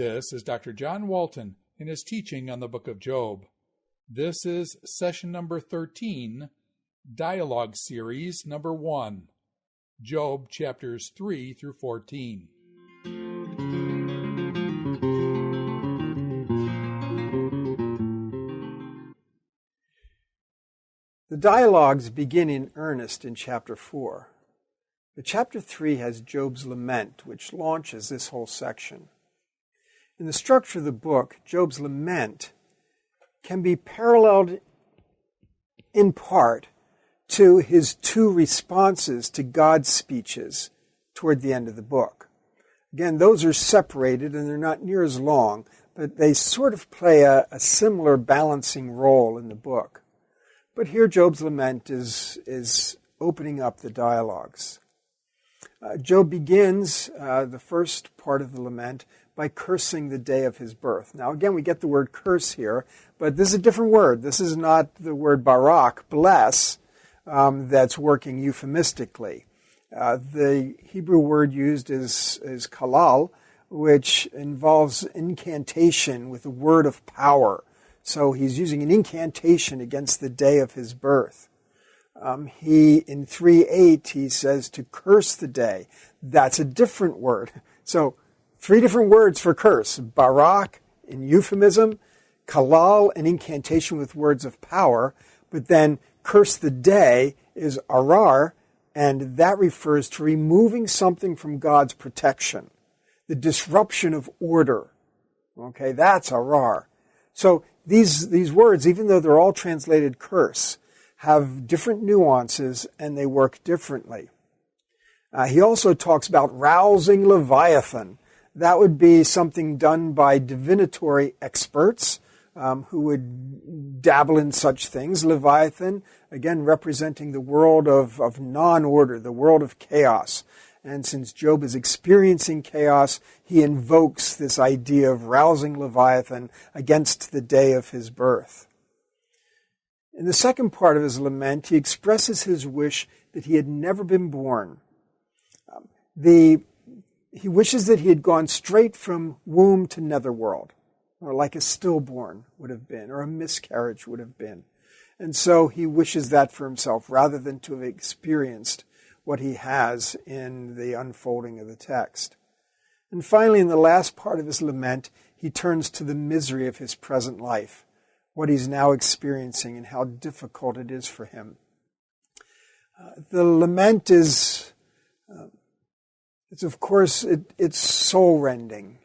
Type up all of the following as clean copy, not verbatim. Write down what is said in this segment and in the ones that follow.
This is Dr. John Walton in his teaching on the book of Job. This is session number 13, Dialog series number 1, Job chapters 3 through 14. The dialogues begin in earnest in chapter 4. But chapter 3 has Job's lament, which launches this whole section. In the structure of the book, Job's lament can be paralleled in part to his two responses to God's speeches toward the end of the book. Again, those are separated and they're not near as long, but they sort of play a similar balancing role in the book. But here Job's lament is opening up the dialogues. Job begins the first part of the lament by cursing the day of his birth. Now again, we get the word curse here, but this is a different word. This is not the word barak, bless, that's working euphemistically. The Hebrew word used is kalal, which involves incantation with a word of power. So he's using an incantation against the day of his birth. In 3:8, he says to curse the day. That's a different word. So 3 different words for curse. Barak, in euphemism. Kalal, an incantation with words of power. But then curse the day is arar, and that refers to removing something from God's protection. The disruption of order. Okay, that's arar. So these words, even though they're all translated curse, have different nuances and they work differently. He also talks about rousing Leviathan. That would be something done by divinatory experts who would dabble in such things. Leviathan, again, representing the world of non-order, the world of chaos. And since Job is experiencing chaos, he invokes this idea of rousing Leviathan against the day of his birth. In the second part of his lament, he expresses his wish that he had never been born. He wishes that he had gone straight from womb to netherworld, or like a stillborn would have been, or a miscarriage would have been. And so he wishes that for himself, rather than to have experienced what he has in the unfolding of the text. And finally, in the last part of his lament, he turns to the misery of his present life, what he's now experiencing and how difficult it is for him. The lament is, it's soul-rending,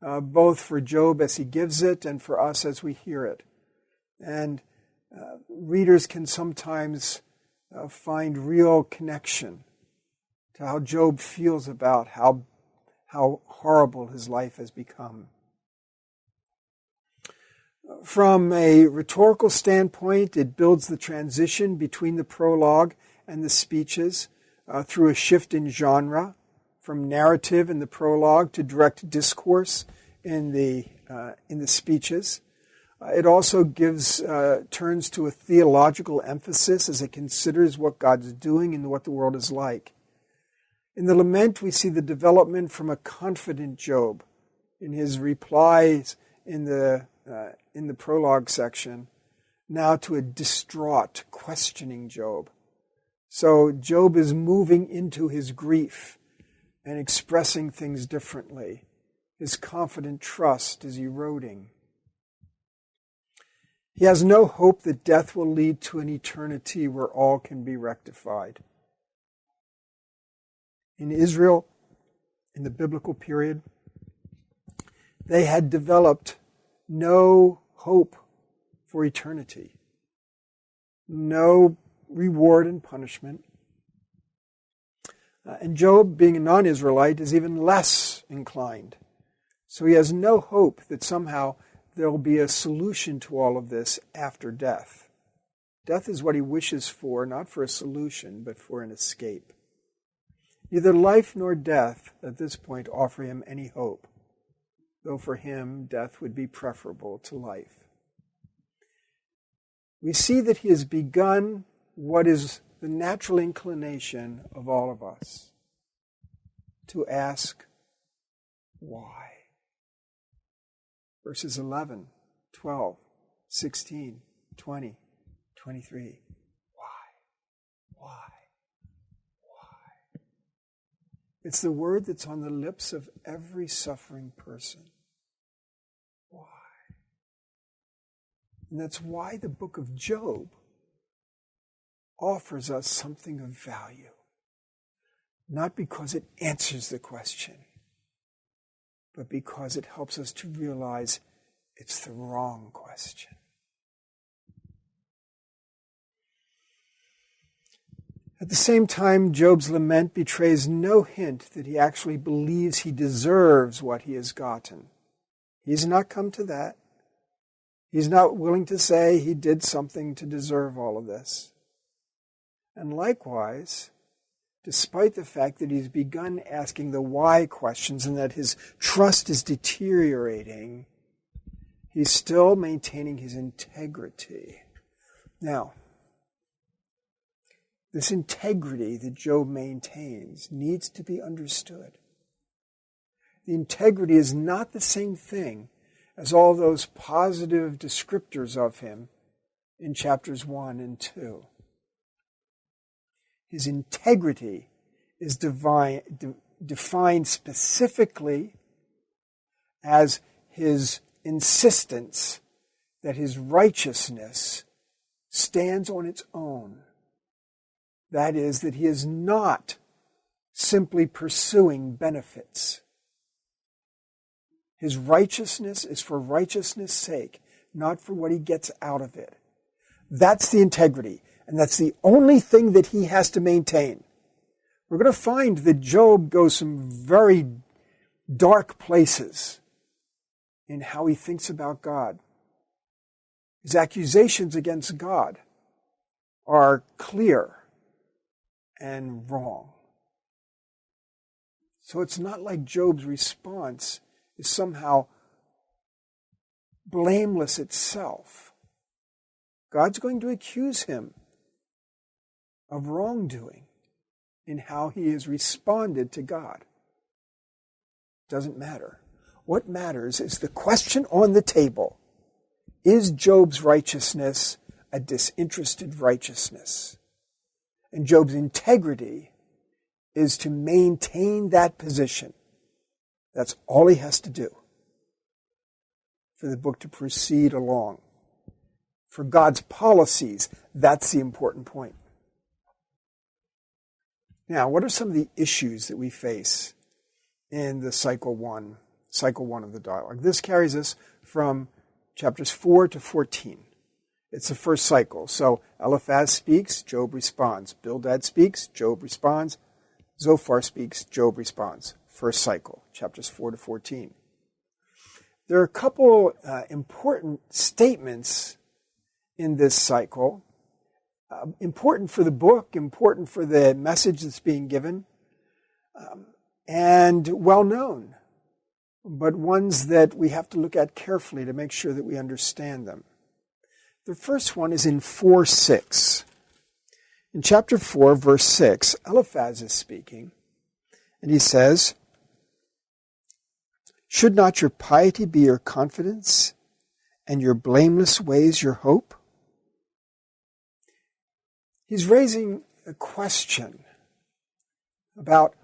both for Job as he gives it and for us as we hear it. And readers can sometimes find real connection to how Job feels about how horrible his life has become. From a rhetorical standpoint, it builds the transition between the prologue and the speeches through a shift in genre, from narrative in the prologue to direct discourse in the speeches. It also turns to a theological emphasis as it considers what God's doing and what the world is like. In the lament, we see the development from a confident Job in his replies in the prologue section, now to a distraught, questioning Job. So Job is moving into his grief and expressing things differently. His confident trust is eroding. He has no hope that death will lead to an eternity where all can be rectified. In Israel, in the biblical period, they had developed no hope for eternity, no reward and punishment. And Job, being a non-Israelite, is even less inclined. So he has no hope that somehow there will be a solution to all of this after death. Death is what he wishes for, not for a solution, but for an escape. Neither life nor death at this point offer him any hope, though for him death would be preferable to life. We see that he has begun what is the natural inclination of all of us, to ask why. verses 11, 12, 16, 20, 23. Why? It's the word that's on the lips of every suffering person. Why? And that's why the book of Job offers us something of value. Not because it answers the question, but because it helps us to realize it's the wrong question. At the same time, Job's lament betrays no hint that he actually believes he deserves what he has gotten. He's not come to that. He's not willing to say he did something to deserve all of this. And likewise, despite the fact that he's begun asking the why questions and that his trust is deteriorating, he's still maintaining his integrity. Now, this integrity that Job maintains needs to be understood. The integrity is not the same thing as all those positive descriptors of him in chapters 1 and 2. His integrity is defined specifically as his insistence that his righteousness stands on its own. That is, that he is not simply pursuing benefits. His righteousness is for righteousness' sake, not for what he gets out of it. That's the integrity, and that's the only thing that he has to maintain. We're going to find that Job goes some very dark places in how he thinks about God. His accusations against God are clear and wrong. So it's not like Job's response is somehow blameless itself. God's going to accuse him of wrongdoing in how he has responded to God. Doesn't matter. What matters is the question on the table. Is Job's righteousness a disinterested righteousness? And Job's integrity is to maintain that position. That's all he has to do for the book to proceed along. For God's policies, that's the important point. Now, what are some of the issues that we face in the cycle one of the dialogue? This carries us from chapters 4 to 14. It's the first cycle. So Eliphaz speaks, Job responds. Bildad speaks, Job responds. Zophar speaks, Job responds. First cycle, chapters 4 to 14. There are a couple important statements in this cycle. Important for the book, important for the message that's being given, and well known, but ones that we have to look at carefully to make sure that we understand them. The first one is in 4:6. In chapter 4, verse 6, Eliphaz is speaking, and he says, "Should not your piety be your confidence, and your blameless ways your hope?" He's raising a question about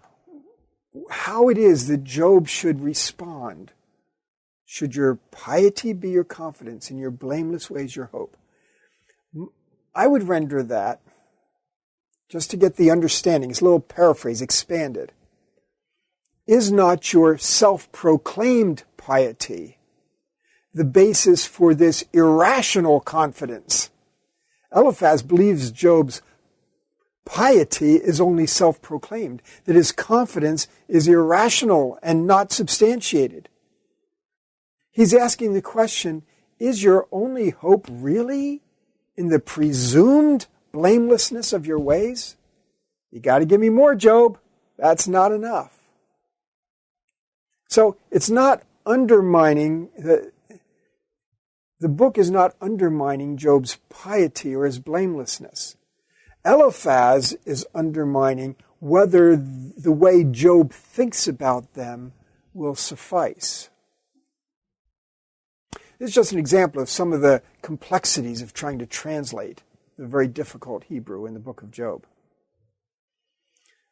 how it is that Job should respond. Should your piety be your confidence and your blameless ways your hope? I would render that, just to get the understanding, it's a little paraphrase, expanded. Is not your self-proclaimed piety the basis for this irrational confidence? Eliphaz believes Job's piety is only self-proclaimed, that his confidence is irrational and not substantiated. He's asking the question, is your only hope really in the presumed blamelessness of your ways? You got to give me more, Job. That's not enough. So it's not undermining, the book is not undermining Job's piety or his blamelessness. Eliphaz is undermining whether the way Job thinks about them will suffice. This is just an example of some of the complexities of trying to translate the very difficult Hebrew in the book of Job.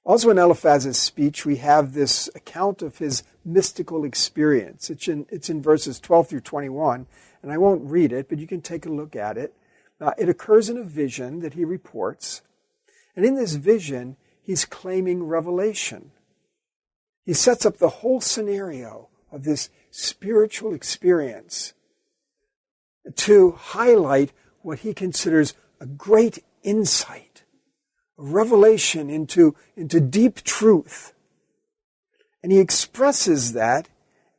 Also in Eliphaz's speech, we have this account of his mystical experience. It's in verses 12 through 21, and I won't read it, but you can take a look at it. It occurs in a vision that he reports, and in this vision, he's claiming revelation. He sets up the whole scenario of this spiritual experience to highlight what he considers a great insight, a revelation into deep truth. And he expresses that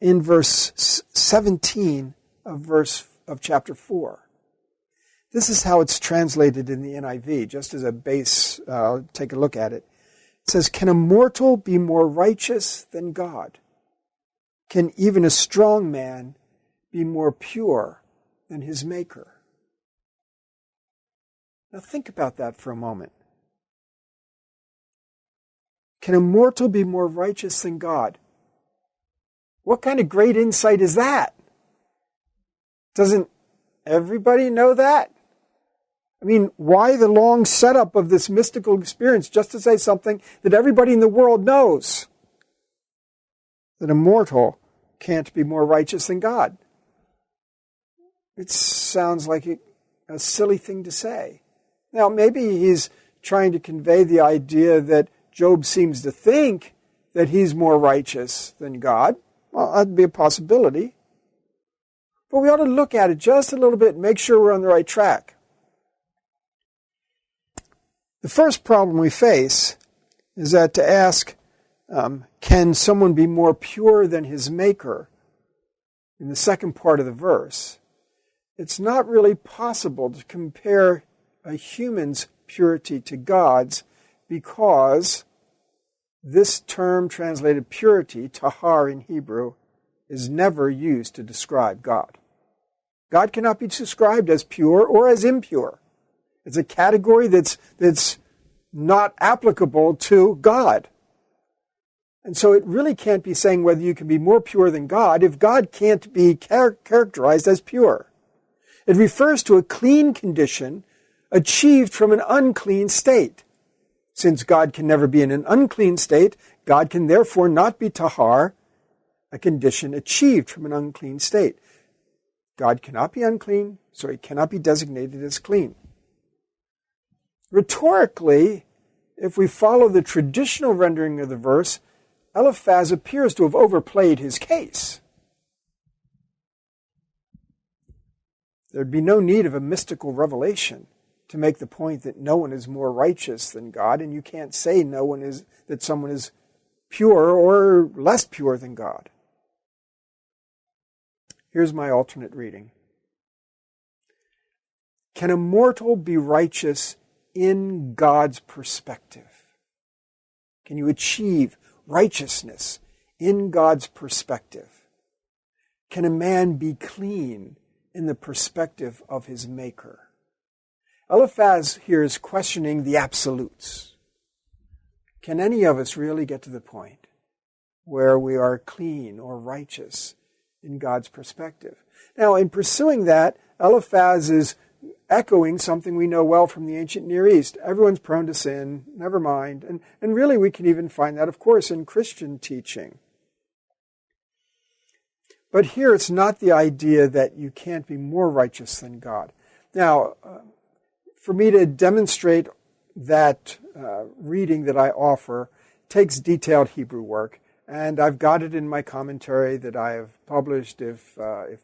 in verse 17 of chapter 4. This is how it's translated in the NIV, just as a base, take a look at it. It says, "Can a mortal be more righteous than God? Can even a strong man be more pure than his Maker?" Now think about that for a moment. Can a mortal be more righteous than God? What kind of great insight is that? Doesn't everybody know that? I mean, why the long setup of this mystical experience just to say something that everybody in the world knows? That a mortal can't be more righteous than God. It sounds like a silly thing to say. Now, maybe he's trying to convey the idea that Job seems to think that he's more righteous than God. Well, that'd be a possibility. But we ought to look at it just a little bit and make sure we're on the right track. The first problem we face is that to ask, can someone be more pure than his Maker? In the second part of the verse, it's not really possible to compare a human's purity to God's, because this term translated purity, tahar in Hebrew, is never used to describe God. God cannot be described as pure or as impure. It's a category that's not applicable to God. And so it really can't be saying whether you can be more pure than God if God can't be characterized as pure. It refers to a clean condition achieved from an unclean state. Since God can never be in an unclean state, God can therefore not be tahar, a condition achieved from an unclean state. God cannot be unclean, so he cannot be designated as clean. Rhetorically, if we follow the traditional rendering of the verse, Eliphaz appears to have overplayed his case. There'd be no need of a mystical revelation to make the point that no one is more righteous than God, and you can't say that someone is pure or less pure than God. Here's my alternate reading. Can a mortal be righteous in God's perspective? Can you achieve righteousness in God's perspective? Can a man be clean in the perspective of his Maker? Eliphaz here is questioning the absolutes. Can any of us really get to the point where we are clean or righteous in God's perspective? Now, in pursuing that, Eliphaz is echoing something we know well from the ancient Near East. Everyone's prone to sin, never mind. And really we can even find that, of course, in Christian teaching. But here it's not the idea that you can't be more righteous than God. Now, for me to demonstrate that reading that I offer takes detailed Hebrew work, and I've got it in my commentary that I have published. If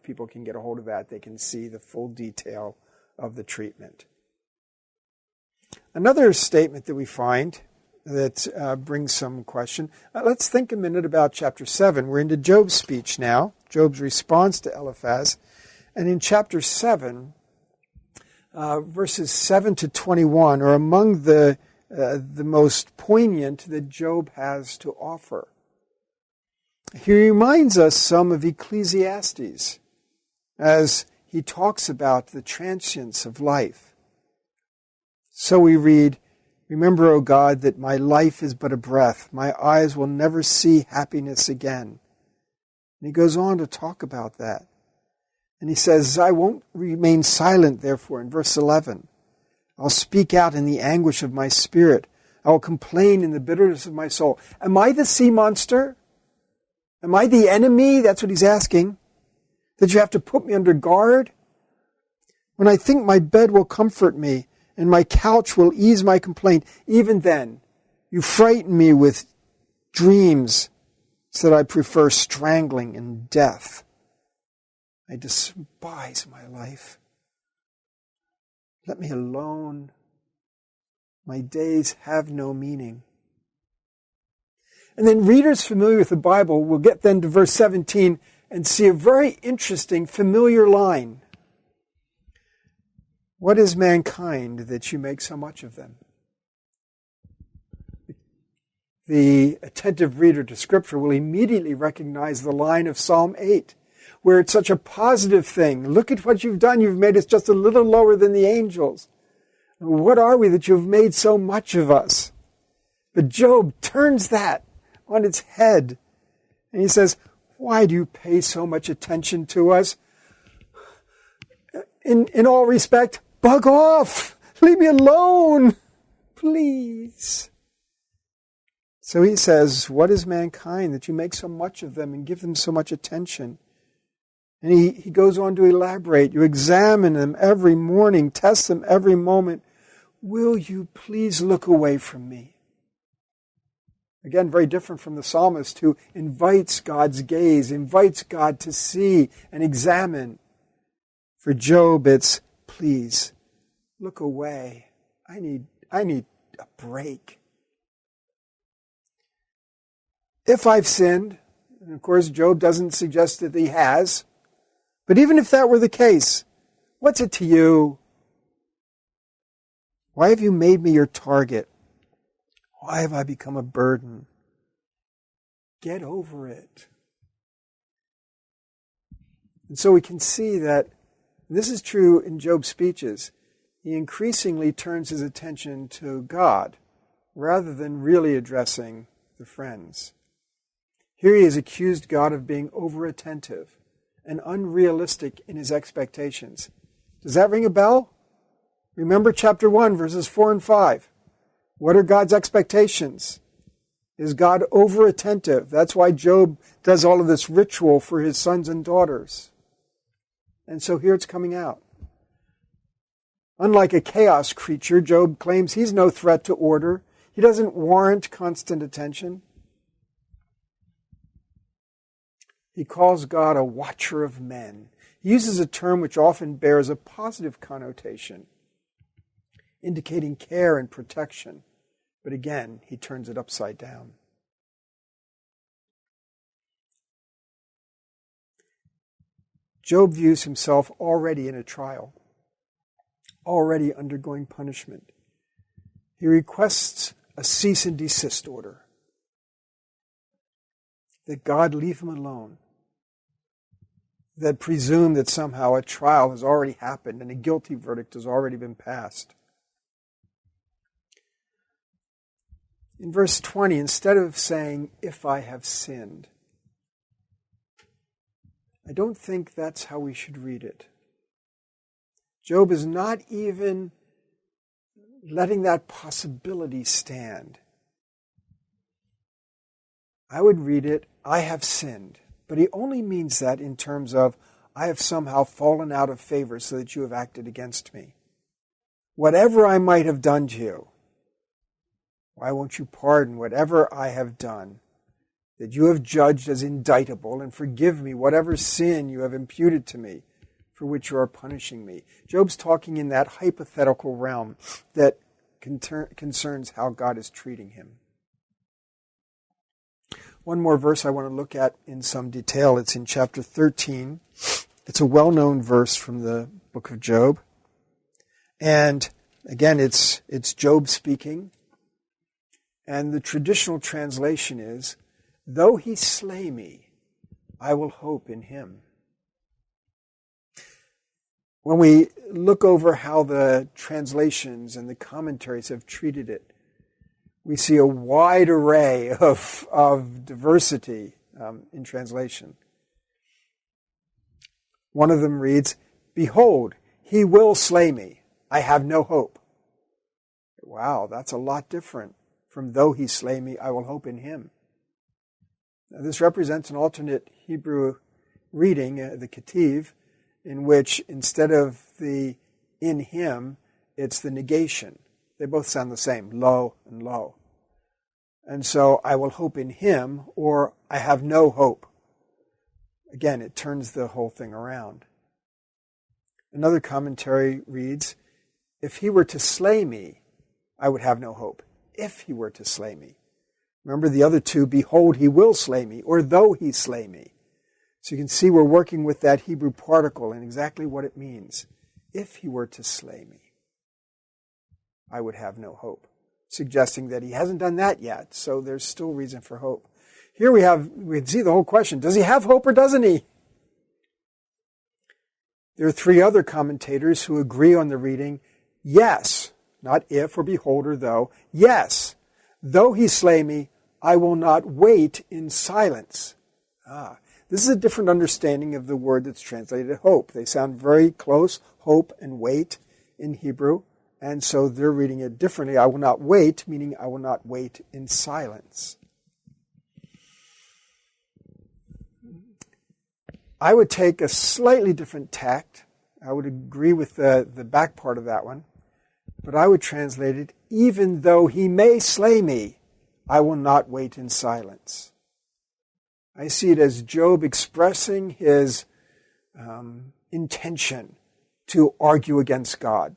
people can get a hold of that, they can see the full detail of the treatment. Another statement that we find that brings some question. Let's think a minute about chapter 7. We're into Job's speech now, Job's response to Eliphaz. And in chapter 7, verses 7 to 21 are among the most poignant that Job has to offer. He reminds us some of Ecclesiastes as he talks about the transience of life. So we read, "Remember, O God, that my life is but a breath. My eyes will never see happiness again." And he goes on to talk about that. And he says, I won't remain silent, therefore, in verse 11. I'll speak out in the anguish of my spirit. I will complain in the bitterness of my soul. Am I the sea monster? Am I the enemy? That's what he's asking. That you have to put me under guard? When I think my bed will comfort me and my couch will ease my complaint, even then, you frighten me with dreams so that I prefer strangling and death. I despise my life. Let me alone. My days have no meaning. And then readers familiar with the Bible will get then to verse 17 and see a very interesting, familiar line. What is mankind that you make so much of them? The attentive reader to Scripture will immediately recognize the line of Psalm 8, where it's such a positive thing. Look at what you've done. You've made us just a little lower than the angels. What are we that you've made so much of us? But Job turns that on its head. And he says, why do you pay so much attention to us? In all respect, bug off. Leave me alone. Please. So he says, what is mankind that you make so much of them and give them so much attention? And he goes on to elaborate. You examine them every morning, test them every moment. Will you please look away from me? Again, very different from the psalmist who invites God's gaze, invites God to see and examine. For Job, it's, please, look away. I need a break. If I've sinned, and of course Job doesn't suggest that he has, but even if that were the case, what's it to you? Why have you made me your target? Why have I become a burden? Get over it. And so we can see that this is true in Job's speeches. He increasingly turns his attention to God rather than really addressing the friends. Here he has accused God of being over-attentive and unrealistic in his expectations. Does that ring a bell? Remember chapter 1, verses 4 and 5. What are God's expectations? Is God over-attentive? That's why Job does all of this ritual for his sons and daughters. And so here it's coming out. Unlike a chaos creature, Job claims he's no threat to order. He doesn't warrant constant attention. He calls God a watcher of men. He uses a term which often bears a positive connotation, indicating care and protection. But again, he turns it upside down. Job views himself already in a trial, already undergoing punishment. He requests a cease and desist order, that God leave him alone, that presume that somehow a trial has already happened and a guilty verdict has already been passed. In verse 20, instead of saying, if I have sinned, I don't think that's how we should read it. Job is not even letting that possibility stand. I would read it, I have sinned. But he only means that in terms of, I have somehow fallen out of favor so that you have acted against me. Whatever I might have done to you, why won't you pardon whatever I have done, that you have judged as indictable, and forgive me whatever sin you have imputed to me, for which you are punishing me. Job's talking in that hypothetical realm that concerns how God is treating him. One more verse I want to look at in some detail. It's in chapter 13. It's a well-known verse from the book of Job. And again, it's Job speaking. And the traditional translation is, though he slay me, I will hope in him. When we look over how the translations and the commentaries have treated it, we see a wide array of diversity in translation. One of them reads, "Behold, he will slay me. I have no hope." Wow, that's a lot different from "though he slay me, I will hope in him." Now, this represents an alternate Hebrew reading, the Ketiv, in which instead of the "in him," it's the negation. They both sound the same, lo and lo. And so, "I will hope in him," or "I have no hope." Again, it turns the whole thing around. Another commentary reads, "If he were to slay me, I would have no hope." If he were to slay me. Remember the other two, "Behold, he will slay me," or "though he slay me." So you can see we're working with that Hebrew particle and exactly what it means. If he were to slay me, I would have no hope. Suggesting that he hasn't done that yet, so there's still reason for hope. Here we can see the whole question. Does he have hope or doesn't he? There are three other commentators who agree on the reading, yes, not if or behold or though, yes, though he slay me, I will not wait in silence. This is a different understanding of the word that's translated hope. They sound very close, hope and wait in Hebrew, and so they're reading it differently. I will not wait, meaning I will not wait in silence. I would take a slightly different tact. I would agree with the back part of that one. But I would translate it, even though he may slay me, I will not wait in silence. I see it as Job expressing his intention to argue against God.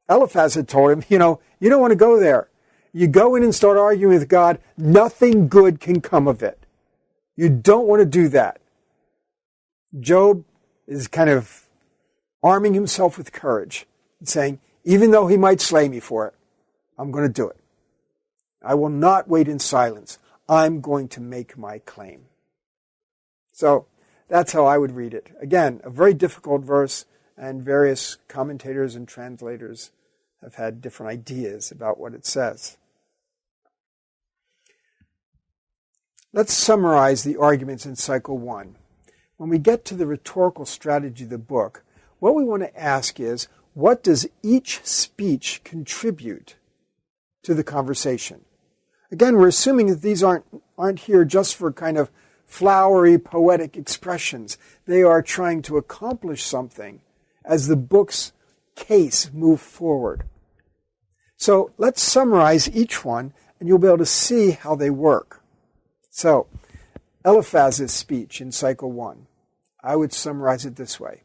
Eliphaz had told him, you don't want to go there. You go in and start arguing with God, nothing good can come of it. You don't want to do that. Job is kind of arming himself with courage and saying, even though he might slay me for it, I'm going to do it. I will not wait in silence. I'm going to make my claim. So that's how I would read it. Again, a very difficult verse, and various commentators and translators have had different ideas about what it says. Let's summarize the arguments in Cycle 1. When we get to the rhetorical strategy of the book, what we want to ask is, what does each speech contribute to the conversation? Again, we're assuming that these aren't here just for kind of flowery, poetic expressions. They are trying to accomplish something as the book's case moves forward. So let's summarize each one, and you'll be able to see how they work. So, Eliphaz's speech in Cycle 1. I would summarize it this way.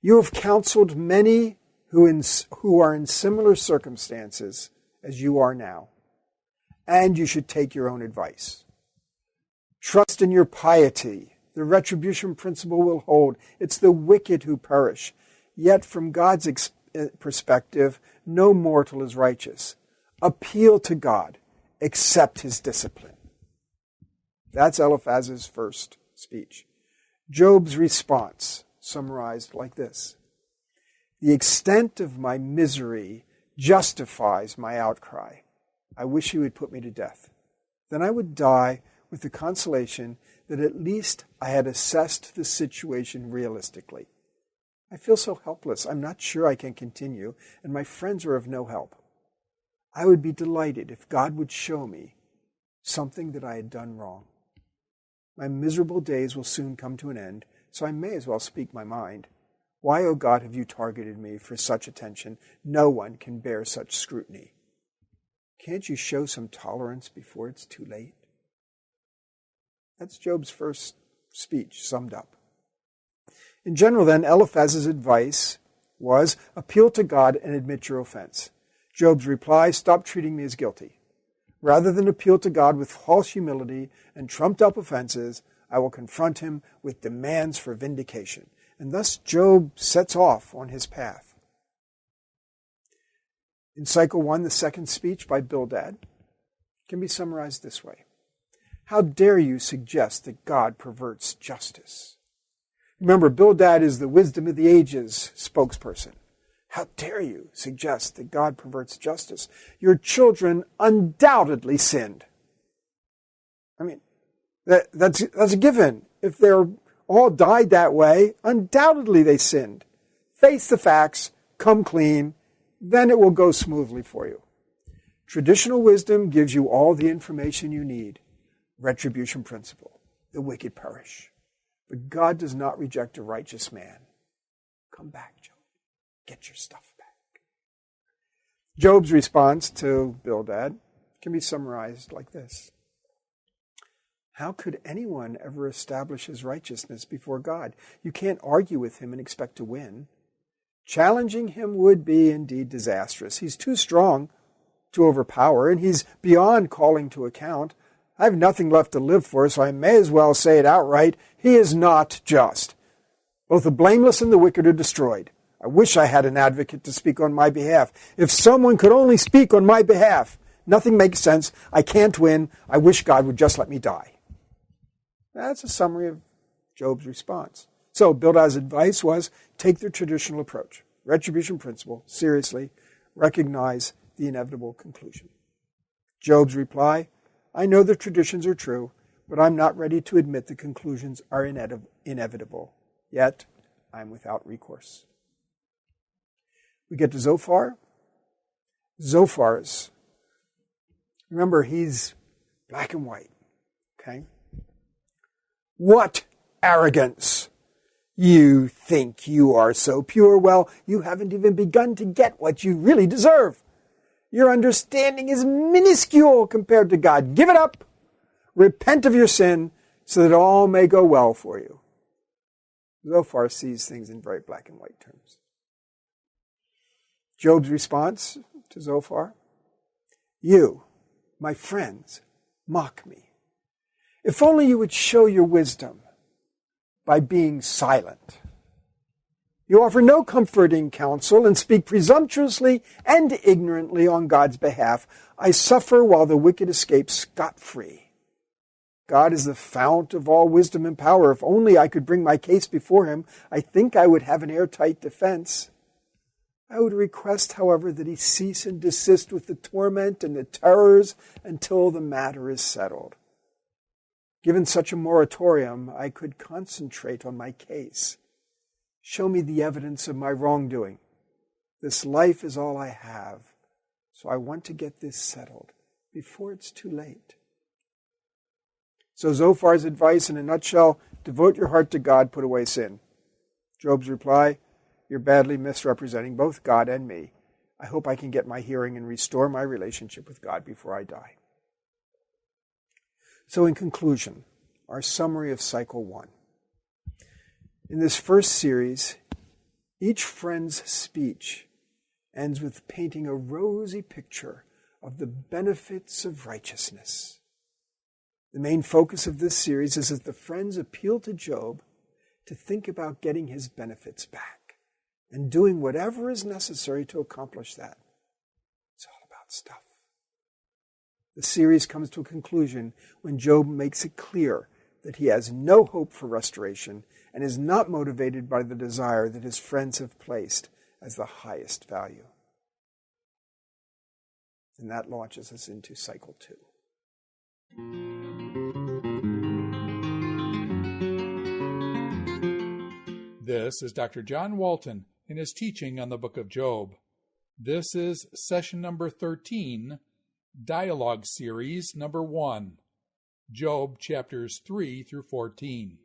You have counseled many who are in similar circumstances as you are now, and you should take your own advice. Trust in your piety. The retribution principle will hold. It's the wicked who perish. Yet from God's perspective, no mortal is righteous. Appeal to God. Accept his discipline. That's Eliphaz's first speech. Job's response, summarized like this. The extent of my misery justifies my outcry. I wish he would put me to death. Then I would die with the consolation that at least I had assessed the situation realistically. I feel so helpless. I'm not sure I can continue, and my friends are of no help. I would be delighted if God would show me something that I had done wrong. My miserable days will soon come to an end, so I may as well speak my mind. Why, O God, have you targeted me for such attention? No one can bear such scrutiny. Can't you show some tolerance before it's too late? That's Job's first speech summed up. In general, then, Eliphaz's advice was, appeal to God and admit your offense. Job's reply, stop treating me as guilty. Rather than appeal to God with false humility and trumped-up offenses, I will confront him with demands for vindication. And thus Job sets off on his path. In Cycle 1, the second speech by Bildad can be summarized this way. How dare you suggest that God perverts justice? Remember, Bildad is the wisdom of the ages spokesperson. How dare you suggest that God perverts justice? Your children undoubtedly sinned. I mean, that's a given. If they're all died that way. Undoubtedly they sinned. Face the facts, come clean, then it will go smoothly for you. Traditional wisdom gives you all the information you need. Retribution principle. The wicked perish. But God does not reject a righteous man. Come back, Job. Get your stuff back. Job's response to Bildad can be summarized like this. How could anyone ever establish his righteousness before God? You can't argue with him and expect to win. Challenging him would be indeed disastrous. He's too strong to overpower, and he's beyond calling to account. I have nothing left to live for, so I may as well say it outright. He is not just. Both the blameless and the wicked are destroyed. I wish I had an advocate to speak on my behalf. If someone could only speak on my behalf. Nothing makes sense. I can't win. I wish God would just let me die. That's a summary of Job's response. So Bildad's advice was, take the traditional approach. Retribution principle, seriously, recognize the inevitable conclusion. Job's reply, I know the traditions are true, but I'm not ready to admit the conclusions are inevitable. Yet, I'm without recourse. We get to Zophar. Zophar's, remember, he's black and white. Okay? What arrogance! You think you are so pure. Well, you haven't even begun to get what you really deserve. Your understanding is minuscule compared to God. Give it up. Repent of your sin so that all may go well for you. Zophar sees things in very black and white terms. Job's response to Zophar, you, my friends, mock me. If only you would show your wisdom by being silent. You offer no comforting counsel and speak presumptuously and ignorantly on God's behalf. I suffer while the wicked escape scot-free. God is the fount of all wisdom and power. If only I could bring my case before him, I think I would have an airtight defense. I would request, however, that he cease and desist with the torment and the terrors until the matter is settled. Given such a moratorium, I could concentrate on my case. Show me the evidence of my wrongdoing. This life is all I have, so I want to get this settled before it's too late. So Zophar's advice in a nutshell, devote your heart to God, put away sin. Job's reply, you're badly misrepresenting both God and me. I hope I can get my hearing and restore my relationship with God before I die. So in conclusion, our summary of Cycle 1. In this first series, each friend's speech ends with painting a rosy picture of the benefits of righteousness. The main focus of this series is that the friends appeal to Job to think about getting his benefits back and doing whatever is necessary to accomplish that. It's all about stuff. The series comes to a conclusion when Job makes it clear that he has no hope for restoration and is not motivated by the desire that his friends have placed as the highest value. And that launches us into Cycle 2. This is Dr. John Walton in his teaching on the book of Job. This is session number 13, Dialog series number 1, Job chapters 3 through 14.